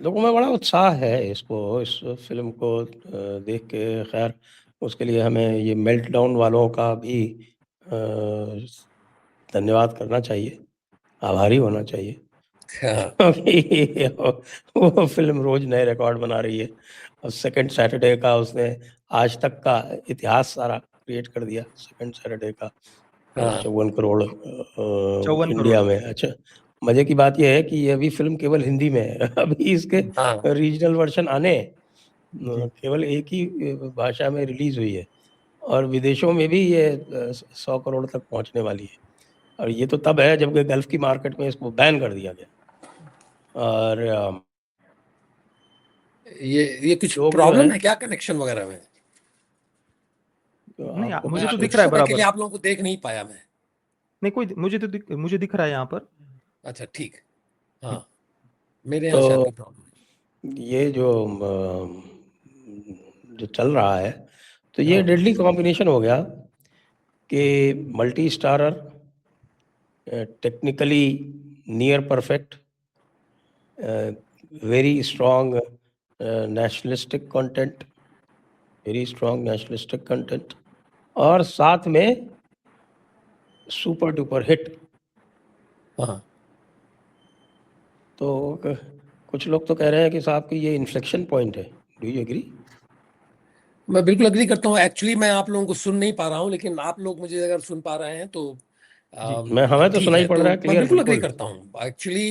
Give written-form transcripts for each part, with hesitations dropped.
लोगों में बड़ा उत्साह है इस फ़िल्म को देख के। ख़ैर उसके लिए हमें ये मेल्टडाउन वालों का भी धन्यवाद करना चाहिए, आभारी होना चाहिए। हाँ, क्योंकि वो फ़िल्म रोज़ नए रिकॉर्ड बना रही है और सेकंड सैटरडे का उसने आज तक का इतिहास सारा क्रिएट कर दिया। सेकंड सैटरडे का हाँ, 54 करोड़ 54 करोड़। इंडिया में। अच्छा, मज़े की बात ये है कि ये अभी फ़िल्म केवल हिंदी में है। अभी इसके हाँ, रीजनल वर्ज़न आने हैं। जी। केवल एक ही भाषा में रिलीज़ हुई है और विदेशों में भी ये 100 करोड़ तक पहुँचने वाली है। और ये तो तब है जब कि गल्फ़ की मार्केट में इसको बैन कर दिया गया। और ये कुछ लोग जो हैं प्रॉब्लम है क्या कनेक्शन वगैरह में? नहीं, आपको मुझे तो कुछ दिख रहा है कुछ समय के लिए बराबर। आप लोगों को देख नहीं पाया मैं। नहीं, कोई मुझे दिख रहा है यहाँ पर। अच्छा, ठीक। हाँ, मेरे यहाँ शायद तो कोई प्रॉब्लम ये जो चल रहा है, तो है। ये हाँ, डेडली कॉम्बिनेशन हो गया कि multi starrer, technically near perfect, very strong nationalistic content, very strong nationalistic content और साथ में सुपर डुपर हिट। हाँ। तो कुछ लोग तो कह रहे हैं कि साहब कि ये इन्फ्लेक्शन पॉइंट है। Do you agree? मैं बिल्कुल एग्री करता हूँ। एक्चुअली मैं आप लोगों को सुन नहीं पा रहा हूँ, लेकिन आप लोग मुझे अगर सुन पा रहे हैं तो जी। मैं हमें तो ठीक सुनाई है। पड़ तो रहा है मैं क्लियर, बिल्कुल एग्री बिल्कुल। करता हूँ। एक्चुअली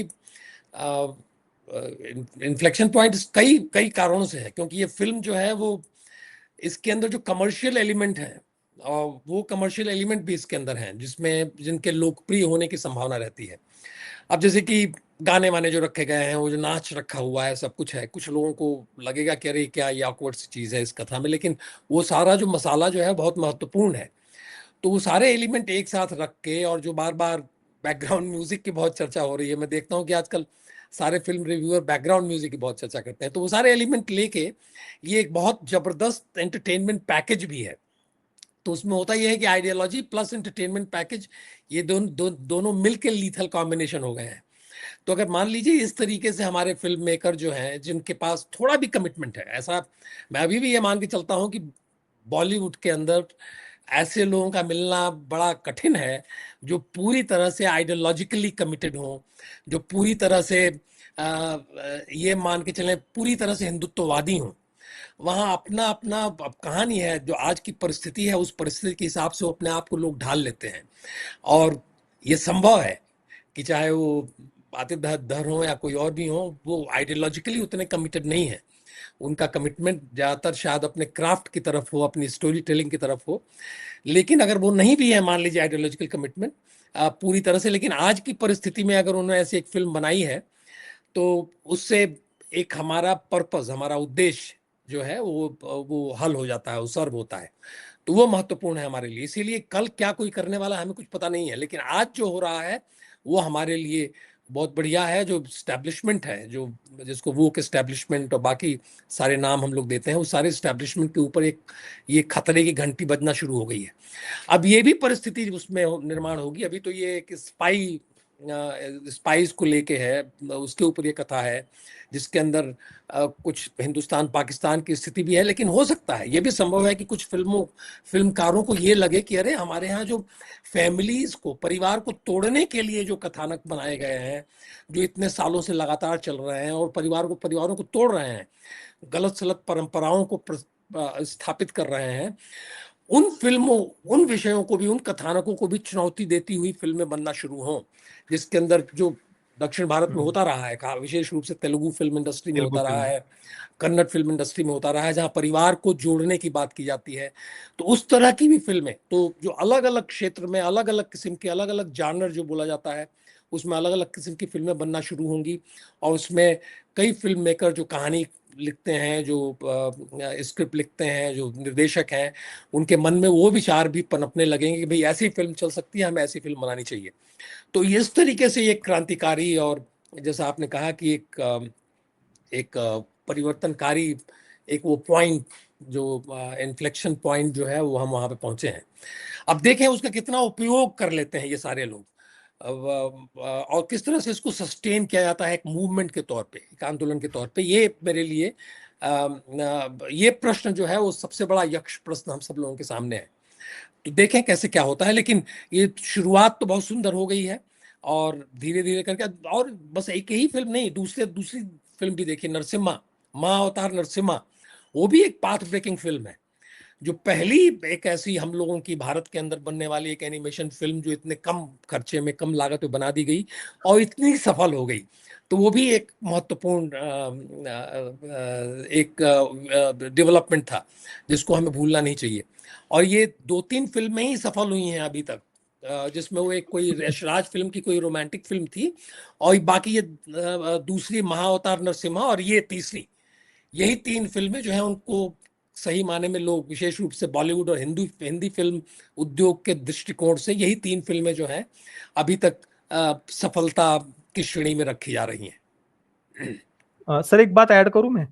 इन्फ्लेक्शन पॉइंट्स कई कई कारणों से है, क्योंकि ये फिल्म जो है वो, इसके अंदर जो कमर्शियल एलिमेंट है, और वो कमर्शियल एलिमेंट भी इसके अंदर हैं जिसमें जिनके लोकप्रिय होने की संभावना रहती है। अब जैसे कि गाने वाने जो रखे गए हैं, वो जो नाच रखा हुआ है, सब कुछ है, कुछ लोगों को लगेगा कि अरे क्या ये awkward सी चीज़ है इस कथा में, लेकिन वो सारा जो मसाला जो है बहुत महत्वपूर्ण है। तो वो सारे एलिमेंट एक साथ रख के, और जो बार-बार बैकग्राउंड म्यूज़िक की बहुत चर्चा हो रही है, मैं देखता हूँ कि आजकल सारे फ़िल्म रिव्यूअर बैकग्राउंड म्यूज़िक की बहुत चर्चा करते हैं। तो वो सारे एलिमेंट लेके ये एक बहुत ज़बरदस्त एंटरटेनमेंट पैकेज भी है। तो उसमें होता ये है कि आइडियोलॉजी प्लस एंटरटेनमेंट पैकेज, ये दोनों मिलके लीथल कॉम्बिनेशन हो गए हैं। तो अगर मान लीजिए इस तरीके से हमारे फ़िल्म मेकर जो हैं, जिनके पास थोड़ा भी कमिटमेंट है, ऐसा मैं अभी भी ये मान के चलता हूँ कि बॉलीवुड के अंदर ऐसे लोगों का मिलना बड़ा कठिन है, जो पूरी तरह से आइडियोलॉजिकली कमिटेड हों, जो पूरी तरह से ये मान के चलें पूरी तरह से हिंदुत्ववादी हों। वहाँ अपना-अपना अब कहानी है, जो आज की परिस्थिति है, उस परिस्थिति के हिसाब से वो अपने आप को लोग ढाल लेते हैं। और ये संभव है कि चाहे वो आतिथ्य हों या कोई और भी हों, वो आइडियोलॉजिकली उतने कमिटेड नहीं हैं। उनका कमिटमेंट ज़्यादातर शायद अपने क्राफ्ट की तरफ हो, अपनी स्टोरी टेलिंग की तरफ हो। लेकिन अगर वो नहीं भी है, मान लीजिए आइडियोलॉजिकल कमिटमेंट पूरी तरह से, लेकिन आज की परिस्थिति में अगर उन्होंने ऐसी एक फ़िल्म बनाई है, तो उससे एक हमारा पर्पस, हमारा उद्देश्य जो है वो हल हो जाता है, वो सर्व होता है। तो वो महत्वपूर्ण है हमारे लिए। इसीलिए कल क्या कोई करने वाला है, हमें कुछ पता नहीं है, लेकिन आज जो हो रहा है वो हमारे लिए बहुत बढ़िया है। जो एस्टैब्लिशमेंट है, जो जिसको वोक एस्टैब्लिशमेंट और बाकी सारे नाम हम लोग देते हैं, वो सारे एस्टैब्लिशमेंट के ऊपर एक ये खतरे की घंटी बजना शुरू हो गई है। अब ये भी परिस्थिति उसमें निर्माण होगी। अभी तो ये एक स्पाइस को लेके है, उसके ऊपर ये कथा है, जिसके अंदर कुछ हिंदुस्तान पाकिस्तान की स्थिति भी है। लेकिन हो सकता है, ये भी संभव है कि कुछ फिल्मकारों को ये लगे कि अरे हमारे यहाँ जो फैमिलीज को, परिवार को तोड़ने के लिए जो कथानक बनाए गए हैं, जो इतने सालों से लगातार चल रहे हैं और परिवारों को तोड़ रहे हैं, गलत सलत परंपराओं को स्थापित कर रहे हैं, उन फिल्मों, उन विषयों को भी, उन कथानकों को भी चुनौती देती हुई फिल्में बनना शुरू हों, जिसके अंदर जो दक्षिण भारत में होता रहा है, विशेष रूप से तेलुगु फिल्म इंडस्ट्री में तेलुगु होता रहा फ़िल्म। है, कन्नड़ फिल्म इंडस्ट्री में होता रहा है, जहाँ परिवार को जोड़ने की बात की जाती है। तो उस तरह की भी फिल्में, तो जो अलग-अलग क्षेत्र में अलग-अलग किस्म के, अलग-अलग जॉनर जो बोला जाता है, उसमें अलग-अलग किस्म की फिल्में बनना शुरू होंगी। और उसमें कई फ़िल्म मेकर जो कहानी लिखते हैं, जो स्क्रिप्ट लिखते हैं, जो निर्देशक हैं, उनके मन में वो विचार भी पनपने लगेंगे कि भई ऐसी फ़िल्म चल सकती है, हमें ऐसी फ़िल्म बनानी चाहिए। तो इस तरीके से ये क्रांतिकारी, और जैसा आपने कहा कि एक परिवर्तनकारी, एक वो पॉइंट, जो इन्फ्लेक्शन पॉइंट जो है, वो हम वहाँ पे पहुँचे हैं। अब देखें उसका कितना उपयोग कर लेते हैं ये सारे लोग। और किस तरह से इसको सस्टेन किया जाता है एक मूवमेंट के तौर पे, एक आंदोलन के तौर पे, ये मेरे लिए ये प्रश्न जो है वो सबसे बड़ा यक्ष प्रश्न हम सब लोगों के सामने है। तो देखें कैसे क्या होता है, लेकिन ये शुरुआत तो बहुत सुंदर हो गई है और धीरे धीरे करके, और बस एक ही फिल्म नहीं, दूसरी फिल्म भी देखिए, नरसिम्हा, माँ अवतार नरसिम्हा, वो भी एक पाथ ब्रेकिंग फिल्म है, जो पहली एक ऐसी हम लोगों की भारत के अंदर बनने वाली एक एनिमेशन फिल्म जो इतने कम खर्चे में, कम लागत में बना दी गई और इतनी सफल हो गई। तो वो भी एक महत्वपूर्ण एक डेवलपमेंट था जिसको हमें भूलना नहीं चाहिए। और ये 2-3 फिल्में ही सफल हुई हैं अभी तक, जिसमें वो एक कोई यशराज फिल्म की कोई रोमांटिक फिल्म थी, और बाकी ये दूसरी महाअवतार नरसिम्हा और ये तीसरी, यही 3 फिल्में जो है उनको सही माने में लोग, विशेष रूप से बॉलीवुड और हिंदी फिल्म उद्योग के दृष्टिकोण से, यही 3 फिल्में जो हैं अभी तक सफलता की श्रेणी में रखी जा रही हैं। सर एक बात ऐड करूं मैं?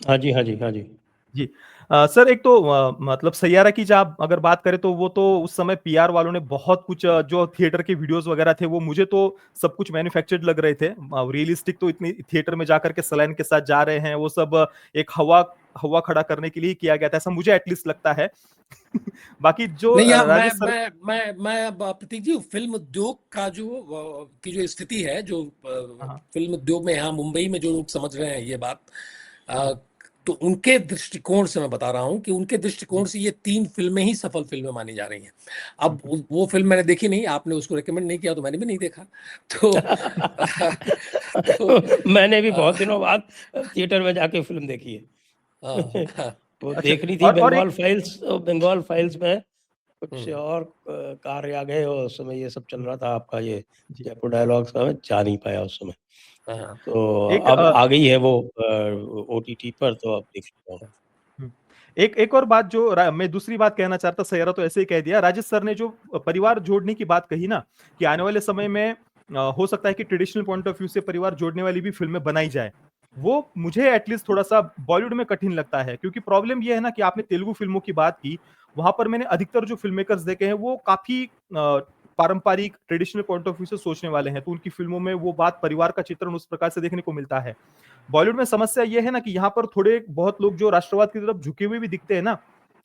हाँ जी, हाँ जी, हाँ जी। जी। सर एक तो मतलब सैयारा की जब आप अगर बात करें तो वो तो उस समय पीआर वालों ने बहुत कुछ जो थिएटर के वीडियोस वगैरह थे वो मुझे तो सब कुछ मैन्युफैक्चर्ड लग रहे थे। रियलिस्टिक तो इतनी थिएटर में जाकर के सलाइन के साथ जा रहे हैं, वो सब एक हवा खड़ा करने के लिए किया गया था, ऐसा मुझे एटलीस्ट लगता है। बाकी जो नहीं, राजेश सर, मैं प्रतीक जी, फिल्म उद्योग का की जो स्थिति है, जो हाँ, फिल्म उद्योग में यहाँ मुंबई में जो लोग समझ रहे हैं ये बात, तो उनके दृष्टिकोण से मैं बता रहा हूँ कि उनके दृष्टिकोण से ये 3 फिल्में ही सफल फिल्में मानी जा रही हैं। अब वो फिल्म मैंने देखी नहीं, आपने उसको रेकमेंड नहीं किया तो मैंने भी नहीं देखा। तो तो मैंने भी बहुत दिनों बाद थिएटर में जाके फिल्म देखी है। हाँ, वो अच्छा, देखनी थी और एक बंगाल फाइल्स में कुछ हम्म, और कार्य आ गए और उस समय ये सब चल रहा था आपका ये जी, जयपुर डायलॉग्स का, मैं जा नहीं पाया उस समय। हाँ, तो एक अब आ गई है वो ओटीटी पर, तो अब देख सकता हूँ। हुँ। एक और बात जो मैं दूसरी बात कहना चाहता, सैयरा तो ऐसे ही कह दिया। राजेश सर ने जो परिवार जोड़ने की बात कही ना, कि आने वाले समय में हो सकता है कि ट्रेडिशनल पॉइंट ऑफ व्यू से परिवार जोड़ने वाली भी फ़िल्में बनाई जाएँ। वो मुझे एटलीस्ट थोड़ा-सा बॉलीवुड में कठिन लगता है, क्योंकि प्रॉब्लम ये है ना कि आपने तेलुगु फ़िल्मों की बात की, वहाँ पर मैंने अधिकतर जो फ़िल्म मेकर्स देखे हैं वो काफ़ी पारंपरिक ट्रेडिशनल पॉइंट ऑफ व्यू से सोचने वाले हैं, तो उनकी फ़िल्मों में वो बात, परिवार का चित्रण उस प्रकार से देखने को मिलता है। बॉलीवुड में समस्या ये है ना कि यहाँ पर थोड़े बहुत लोग जो राष्ट्रवाद की तरफ झुके हुए भी दिखते हैं ना,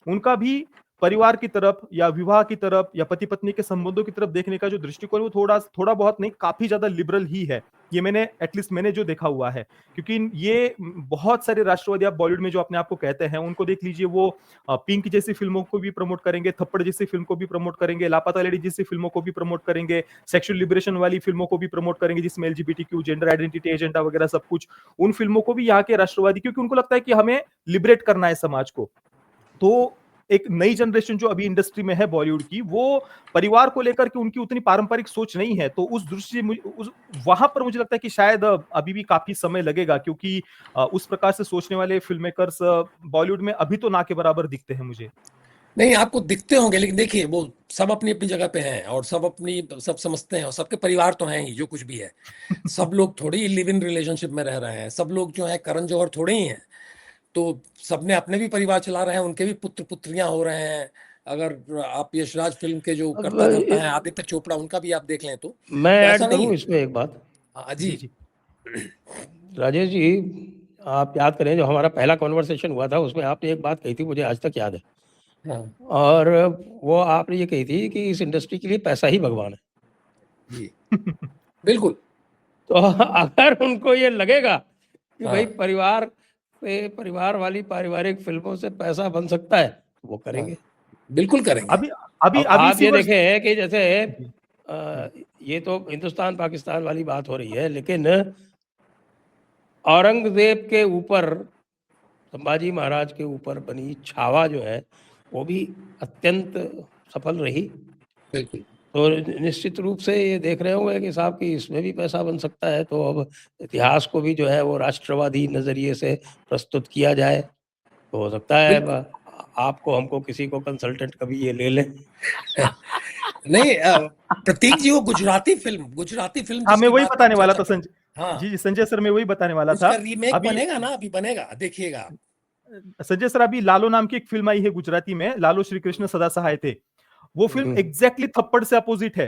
उनका भी परिवार की तरफ या विवाह की तरफ या पति पत्नी के संबंधों की तरफ देखने का जो दृष्टिकोण है वो थोड़ा बहुत नहीं, काफी ज्यादा लिबरल ही है। ये मैंने एटलीस्ट मैंने जो देखा हुआ है, क्योंकि ये बहुत सारे राष्ट्रवादी आप बॉलीवुड में जो अपने आप को कहते हैं उनको देख लीजिए, वो पिंक जैसी फिल्मों को भी प्रमोट करेंगे, थप्पड़ जैसी फिल्म को भी प्रमोट करेंगे, लापता लेडी जैसी फिल्मों को भी प्रमोट करेंगे, सेक्सुअल लिबरेशन वाली फिल्मों को भी प्रमोट करेंगे जिसमें एलजीबीटीक्यू, जेंडर आइडेंटिटी एजेंडा वगैरह सब कुछ, उन फिल्मों को भी यहाँ के राष्ट्रवादी, क्योंकि उनको लगता है कि हमें लिबरेट करना है समाज को। तो एक नई जनरेशन जो अभी इंडस्ट्री में है बॉलीवुड की, वो परिवार को लेकर के उनकी उतनी पारंपरिक सोच नहीं है, तो उस दृष्टि वहां पर मुझे लगता है कि शायद अभी भी काफी समय लगेगा, क्योंकि उस प्रकार से सोचने वाले फिल्म मेकर्स बॉलीवुड में अभी तो ना के बराबर दिखते हैं मुझे। नहीं, आपको दिखते होंगे, लेकिन देखिए वो सब अपनी अपनी जगह पे हैं और सब समझते हैं और सबके परिवार तो हैं ही, जो कुछ भी है। सब लोग थोड़ी ही लिव इन रिलेशनशिप में रह रहे हैं, सब लोग जो है करण जौहर थोड़े ही हैं। तो सबने अपने भी परिवार चला रहे हैं, उनके भी पुत्र पुत्रियां हो रहे हैं। अगर आप यशराज फिल्म के जो अब कर्ता धर्ता हैं आदित्य चोपड़ा, उनका भी आप देख लें तो मैं ऐसा ऐड नहीं करूं है। इसमें एक बात। हाँ जी जी। जी। राजेश जी, आप याद करें जो हमारा पहला कॉन्वर्सेशन हुआ था उसमें आपने एक बात कही थी, मुझे आज तक याद है, हाँ और वो आपने ये कही थी कि इस इंडस्ट्री के लिए पैसा ही भगवान है। जी, बिल्कुल। तो अगर उनको ये लगेगा कि भाई हाँ परिवार वाली पारिवारिक फिल्मों से पैसा बन सकता है, तो वो हाँ, करेंगे। बिल्कुल करेंगे। अभी अभी अब अभी आप इसी ये वर्ष देखें कि जैसे जी, ये तो हिंदुस्तान पाकिस्तान वाली बात हो रही है, लेकिन औरंगजेब के ऊपर, संभाजी महाराज के ऊपर बनी छावा जो है वो भी अत्यंत सफल रही। बिल्कुल। तो निश्चित रूप से ये देख रहे होंगे कि साहब कि इसमें भी पैसा बन सकता है, तो अब इतिहास को भी जो है वो राष्ट्रवादी नजरिए से प्रस्तुत किया जाए, तो हो सकता है बिल्कुल। आपको हमको किसी को कंसल्टेंट कभी ये ले लें। नहीं, प्रतीक जी, वो गुजराती फिल्म हाँ मैं जिसकी वही बात आप बताने वाला चर्चा था कर, संजय। हाँ, जी जी, संजय सर मैं वही बताने वाला था। उसका रीमेक अभी बनेगा ना, अभी बनेगा, देखिएगा आप। संजय सर, अभी लालो नाम की एक फिल्म आई है गुजराती में, लालो श्री कृष्ण सदा सहाय थे। वो फिल्म एग्जैक्टली थप्पड़ से अपोजिट है।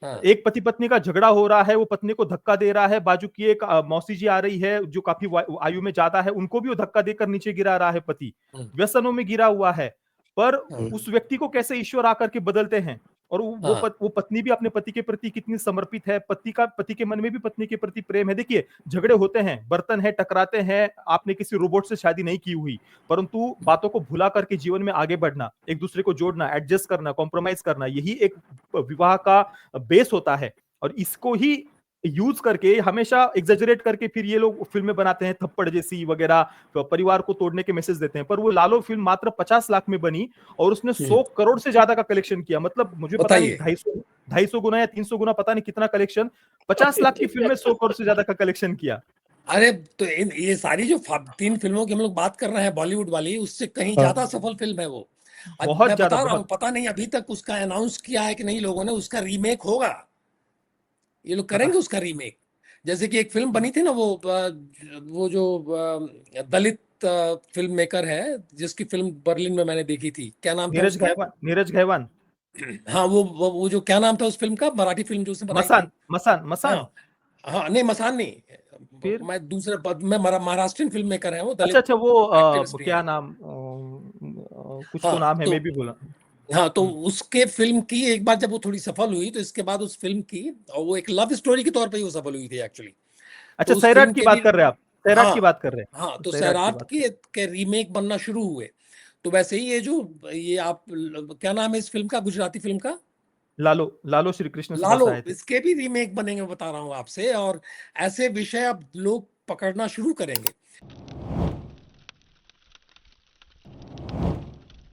हाँ एक पति पत्नी का झगड़ा हो रहा है, वो पत्नी को धक्का दे रहा है, बाजू की एक मौसी जी आ रही है जो काफी आयु में ज्यादा है, उनको भी वो धक्का देकर नीचे गिरा रहा है पति, व्यसनों में गिरा हुआ है। पर उस व्यक्ति को कैसे ईश्वर आकर के बदलते हैं, और वो पत्नी भी अपने पति के प्रति कितनी समर्पित है, पति के मन में भी पत्नी के प्रति प्रेम है। देखिए झगड़े होते हैं, बर्तन है, टकराते हैं, आपने किसी रोबोट से शादी नहीं की हुई, परंतु बातों को भुला करके जीवन में आगे बढ़ना, एक दूसरे को जोड़ना, एडजस्ट करना, कॉम्प्रोमाइज करना, यही एक विवाह का बेस होता है। और इसको ही यूज करके हमेशा एग्जेजरेट करके फिर ये लोग फिल्में बनाते हैं, थप्पड़ जैसी वगैरह, परिवार को तोड़ने के मैसेज देते हैं। पर वो लालो फिल्म मात्र 50 लाख में बनी और उसने 100 करोड़ से ज्यादा का कलेक्शन किया। मतलब मुझे पता नहीं 250 गुना या 300 गुना पता नहीं कितना कलेक्शन, 50 लाख की फिल्म में 100 करोड़ से ज्यादा का कलेक्शन किया। अरे तो ये सारी जो 3 फिल्मों की हम लोग बात कर रहे हैं बॉलीवुड वाली, उससे कहीं ज्यादा सफल फिल्म है वो। बहुत मैं ज्यादा, बता रहा हूँ, पता नहीं अभी तक उसका अनाउंस किया है कि नहीं लोगों ने, उसका रीमेक होगा, ये लोग करेंगे उसका रीमेक। जैसे कि एक फिल्म बनी थी ना वो जो दलित फिल्म मेकर है, जिसकी फिल्म बर्लिन में मैंने देखी थी, क्या नाम था उसका? नीरज घैवान। हाँ वो जो क्या नाम था उस फिल्म का, मराठी फिल्म जो उसने बनाई थी? मसान। हाँ नहीं, मसान नहीं, फिर मैं महाराष्ट्रियन फिल्म मेकर है वो, दलित अच्छा वो एक्टिविस्ट भी क्या है। नाम, कुछ तो हाँ नाम है, मैं भी बोला। हाँ, तो उसके फिल्म की एक बार जब वो थोड़ी सफल हुई, तो इसके बाद उस फिल्म की, और वो एक लव स्टोरी के तौर पे ही वो सफल हुई थी एक्चुअली। अच्छा तो उस फिल्म सैराट की के बात भी, कर रहे हैं आप, सैराट की हाँ बात कर रहे हैं। हाँ, तो सैराट की सैराट बात के रीमेक बनना शुरू हुए। तो वैसे ही ये आप क्या नाम है इस फिल्म का, गुजराती फिल्म का? लालो श्री कृष्ण से लालो, बसाए थे। इसके भी रीमेक बनेंगे, बता रहा हूँ आपसे। और ऐसे विषय अब लोग पकड़ना शुरू करेंगे।